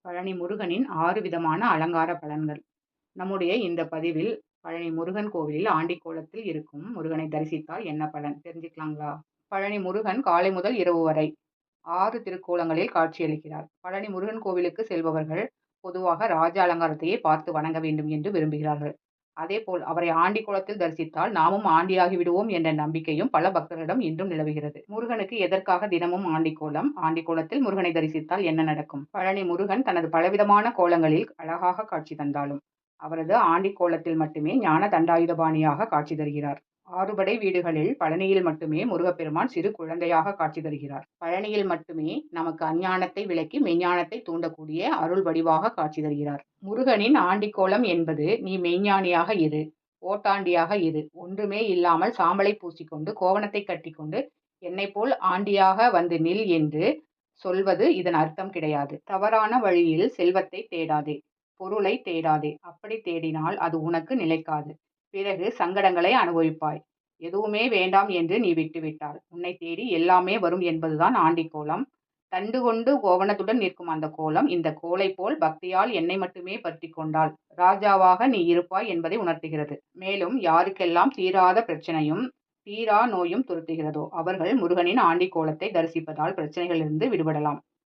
பழனி முருகனின் 6 விதமான அலங்கார பலன்கள். நம்முடைய இந்த பதிவில் பழனி முருகன் கோவிலில் ஆண்டிக்கோலத்தில் இருக்கும் முருகனை தரிசித்தால் என்ன பலன் தெரிஞ்சுக்கலாங்களா? பழனி முருகன் காலை முதல் இரவு வரை 6 திருக்கோலங்களில் காட்சியளிக்கிறார். பழனி முருகன் கோவிலுக்கு செல்பவர்கள் பொதுவாக ராஜ அலங்காரத்தையே பார்த்து வணங்க வேண்டும் என்று விரும்புகிறார்கள். அதேபோல் அவரை ஆண்டிக்கோலத்தில் தரிசித்தால் நாமும் ஆண்டியாகி விடுவோம் என்ற நம்பிக்கையும் பல பக்தர்களிடம் இன்றும் நிலவுகிறது. முருகனுக்கு எதற்காக தினமும் ஆண்டிக்கோலம்? ஆண்டிக்கோலத்தில் முருகனை தரிசித்தால் என்ன நடக்கும்? பழனி முருகன் தனது பலவிதமான கோலங்களில் அழகாக காட்சி தந்தாலும் அவரது ஆண்டிக்கோலத்தில் மட்டுமே ஞான தண்டாயுதபாணியாக காட்சி தருகிறார். ஆறுபடை வீடுகளில் பழனியில் மட்டுமே முருகப்பெருமான் சிறு குழந்தையாக காட்சி தருகிறார். பழனியில் மட்டுமே நமக்கு அஞ்ஞானத்தை விலக்கி மெஞ்ஞானத்தை தூண்டக்கூடிய அருள் வடிவாக காட்சி தருகிறார். முருகனின் ஆண்டிக்கோலம் என்பது நீ மெய்ஞானியாக இரு, ஓட்டாண்டியாக இரு, ஒன்றுமே இல்லாமல் சாம்பலை பூசிக்கொண்டு கோவணத்தை கட்டிக்கொண்டு என்னை போல் ஆண்டியாக வந்து நில் என்று சொல்வது இதன் அர்த்தம் கிடையாது. தவறான வழியில் செல்வத்தை தேடாதே, பொருளை தேடாதே. அப்படி தேடினால் அது உனக்கு நிலைக்காது. பிறகு சங்கடங்களை அனுபவிப்பாய். எதுவுமே வேண்டாம் என்று நீ விட்டுவிட்டால் உன்னை தேடி எல்லாமே வரும் என்பதுதான் ஆண்டிக்கோலம். தண்டு கொண்டு கோவணத்துடன் நிற்கும் அந்த கோலம் இந்த கோலை போல் பக்தியால் என்னை மட்டுமே பற்றி கொண்டால் ராஜாவாக நீ இருப்பாய் என்பதை உணர்த்துகிறது. மேலும் யாருக்கெல்லாம் தீராத பிரச்சனையும் தீரா நோயும் துரத்துகிறதோ அவர்கள் முருகனின் ஆண்டிக்கோலத்தை தரிசிப்பதால் பிரச்சனைகளிலிருந்து விடுபடலாம்.